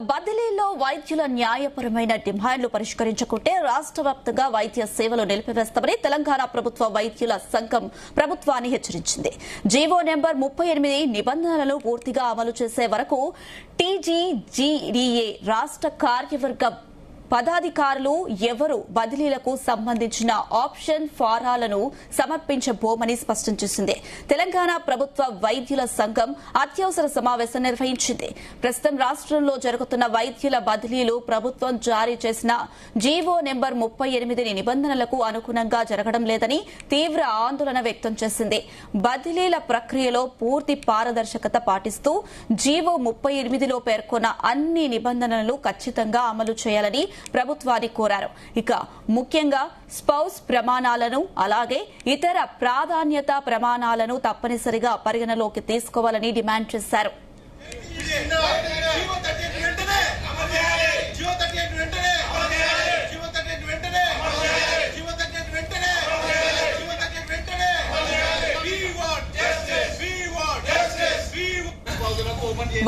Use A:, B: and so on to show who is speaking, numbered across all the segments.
A: బదిలీలో వైద్యుల న్యాయపరమైన డిమాండ్లు పరిష్కరించకుంటే రాష్ట్ర వ్యాప్తంగా వైద్య సేవలు నిలిపివేస్తామని తెలంగాణ ప్రభుత్వ వైద్యుల సంఘం ప్రభుత్వాన్ని హెచ్చరించింది. జీవో నెంబర్ 38 నిబంధనలను పూర్తిగా అమలు చేసే వరకు టీజీజీడీఏ రాష్ట్ర కార్యవర్గ పదాధికారులు ఎవరు బదిలీలకు సంబంధించిన ఆప్షన్ ఫారాలను సమర్పించబోమని స్పష్టం చేసింది. తెలంగాణ ప్రభుత్వ వైద్యుల సంఘం అత్యవసర సమావేశం నిర్వహించింది. ప్రస్తుతం రాష్ట్రంలో జరుగుతున్న వైద్యుల బదిలీలు ప్రభుత్వం జారీ చేసిన జీవో నెంబర్ 38 నిబంధనలకు అనుగుణంగా జరగడం లేదని తీవ్ర ఆందోళన వ్యక్తం చేసింది. బదిలీల ప్రక్రియలో పూర్తి పారదర్శకత పాటిస్తూ జీవో 38లో పేర్కొన్న అన్ని నిబంధనలను ఖచ్చితంగా అమలు చేయాలని ప్రభుత్వాన్ని కోరారు. ఇక ముఖ్యంగా స్పౌస్ ప్రమాణాలను అలాగే ఇతర ప్రాధాన్యత ప్రమాణాలను తప్పనిసరిగా పరిగణలోకి తీసుకోవాలని డిమాండ్ చేశారు.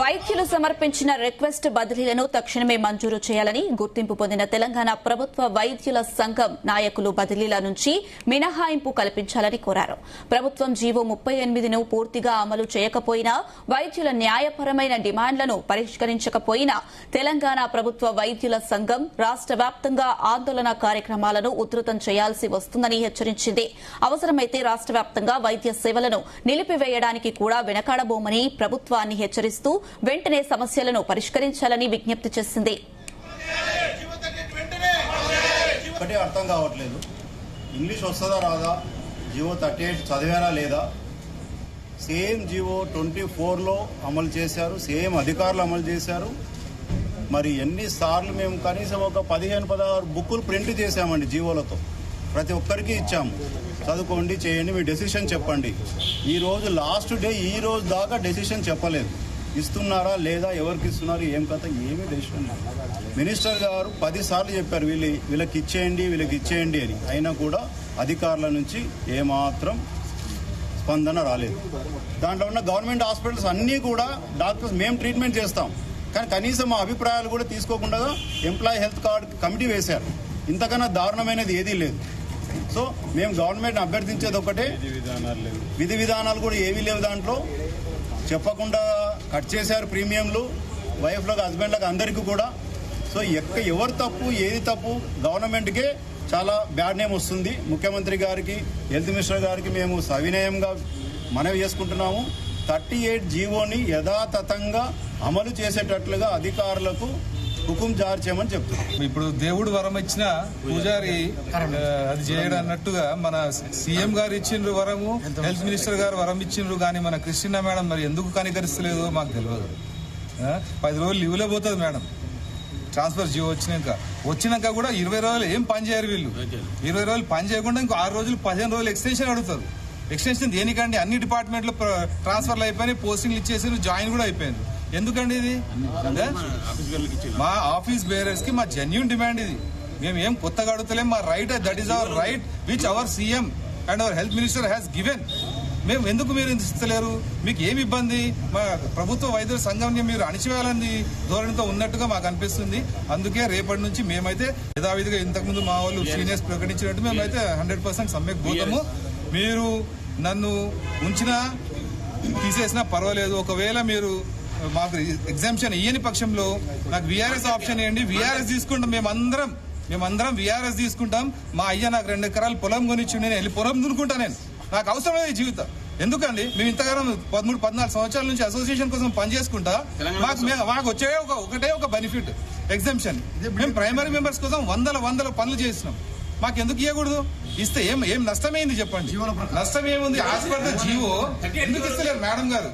A: వైద్యులు సమర్పించిన రిక్వెస్ట్ బదిలీలను తక్షణమే మంజూరు చేయాలని గుర్తింపు పొందిన తెలంగాణ ప్రభుత్వ వైద్యుల సంఘం నాయకులు బదిలీల నుంచి మినహాయింపు కల్పించాలని కోరారు. ప్రభుత్వం జీవో 38ను పూర్తిగా అమలు చేయకపోయినా వైద్యుల న్యాయపరమైన డిమాండ్లను పరిష్కరించకపోయినా తెలంగాణ ప్రభుత్వ వైద్యుల సంఘం రాష్ట్ర వ్యాప్తంగా ఆందోళన కార్యక్రమాలను ఉధృతం చేయాల్సి వస్తుందని హెచ్చరించింది. అవసరమైతే రాష్ట్ర వ్యాప్తంగా వైద్య సేవలను నిలిపివేయడానికి కూడా వెనకాడబోమని ప్రభుత్వాన్ని హెచ్చరిస్తూ వెంటనే సమస్యలను పరిష్కరించాలని విజ్ఞప్తి చేసింది.
B: అర్థం కావట్లేదు, ఇంగ్లీష్ వస్తుందా రాదా, జీవో 38 చదివారా లేదా? సేమ్ జీవో 24లో అమలు చేశారు, సేమ్ అధికారులు అమలు చేశారు. మరి ఎన్నిసార్లు మేము కనీసం ఒక 15-16 బుక్కులు ప్రింట్ చేశామండి జీవోలతో. ప్రతి ఒక్కరికి ఇచ్చాము, చదువుకోండి, చేయండి, మీ డెసిషన్ చెప్పండి. ఈ రోజు లాస్ట్ డే, ఈ రోజు దాకా డెసిషన్ చెప్పలేదు. ఇస్తున్నారా లేదా, ఎవరికి ఇస్తున్నారు, ఏం కథ, ఏమీ డెసిషన్ లేదు. మినిస్టర్ గారు 10 సార్లు చెప్పారు వీళ్ళకి ఇచ్చేయండి అని. అయినా కూడా అధికారుల నుంచి ఏమాత్రం స్పందన రాలేదు. దాంట్లో ఉన్న గవర్నమెంట్ హాస్పిటల్స్ అన్నీ కూడా డాక్టర్స్ మేము ట్రీట్మెంట్ చేస్తాం, కానీ కనీసం మా అభిప్రాయాలు కూడా తీసుకోకుండా ఎంప్లాయీ హెల్త్ కార్డ్ కమిటీ వేశారు. ఇంతకన్నా దారుణమైనది ఏదీ లేదు. సో మేము గవర్నమెంట్ అభ్యర్థించేది ఒకటే, విధి విధానాలు కూడా ఏవీ లేవు దాంట్లో. చెప్పకుండా కట్ చేశారు ప్రీమియంలు వైఫ్లకు, హస్బెండ్లకు, అందరికీ కూడా. సో ఎవరు తప్పు, ఏది తప్పు, గవర్నమెంట్కే చాలా బ్యాడ్ నేమ్ వస్తుంది. ముఖ్యమంత్రి గారికి, హెల్త్ మినిస్టర్ గారికి మేము సవినయంగా మనవి చేసుకుంటున్నాము. 38 జీవోని యథాతథంగా అమలు చేసేటట్లుగా అధికారులకు హుకుం జారీ చేయమని చెప్తున్నాం.
C: ఇప్పుడు దేవుడు వరం ఇచ్చిన పూజారి అది చేయడం అన్నట్టుగా మన సీఎం గారు ఇచ్చిండ్రు వరము, హెల్త్ మినిస్టర్ గారు వరం ఇచ్చిండ్రు, కానీ మన క్రిస్టినా మేడం మరి ఎందుకు కనికరిస్తలేదో మాకు తెలియదు. 10 రోజులు లీవ్లో పోతుంది మేడం. ట్రాన్స్ఫర్ జీవో వచ్చినాక కూడా 20 రోజులు ఏం పని చేయరు వీళ్ళు. 20 రోజులు పని చేయకుండా ఇంకో 6 రోజులు 15 రోజులు ఎక్స్టెన్షన్ అడుగుతారు. ఎక్స్టెన్షన్ దేనికండి? అన్ని డిపార్ట్మెంట్లో ట్రాన్స్ఫర్లు అయిపోయినాయి, పోస్టింగ్లు ఇచ్చేసి జాయిన్ కూడా అయిపోయింది. ఎందుకండి ఇది? మా ఆఫీస్ బేరర్స్ కి మా జెన్యూన్ డిమాండ్ ఇది. మేము ఏం కొత్తగా అడుగుతలేం. మా right, that is our right which our CM and our health minister has given. మేము ఎందుకు మీరు ఇస్తలేరు? మీకు ఏమి ఇబ్బంది? మా ప్రభుత్వ వైద్యుల సంఘాన్ని మీరు అణిచివేయాలని ధోరణితో ఉన్నట్టుగా మాకు అనిపిస్తుంది. అందుకే రేపటి నుంచి మేమైతే యథావిధిగా ఇంతకుముందు మా వాళ్ళు సీనియర్స్ ప్రకటించినట్టు మేమైతే 100% సమ్మెకు పోతాము. మీరు నన్ను ఉంచినా తీసేసినా పర్వాలేదు. ఒకవేళ మీరు మాకు ఎగ్జామ్షన్ ఇయ్యని పక్షంలో నాకు వీఆర్ఎస్ ఆప్షన్ ఇవ్వండి. వీఆర్ఎస్ తీసుకుంటాం, మేమందరం వీఆర్ఎస్ తీసుకుంటాం. మా అయ్య నాకు 2 ఎకరాలు పొలం కొనిచ్చి నేను వెళ్ళి పొలం దున్నుకుంటా. నాకు అవసరం లేదు జీవితం. ఎందుకండి? మేము ఇంతకాలం 13-14 సంవత్సరాల నుంచి అసోసియేషన్ కోసం పనిచేసుకుంటా. మాకు వచ్చే ఒకటే ఒక బెనిఫిట్, ఎగ్జామ్షన్. మేము ప్రైమరీ మెంబర్స్ కోసం వందల పనులు చేసినాం. మాకు ఎందుకు ఇవ్వకూడదు? ఇస్తే ఏం నష్టమైంది చెప్పండి? నష్టం ఏముంది? హాస్పిటల్ జీవో ఎందుకు ఇస్తలేరు మేడం గారు?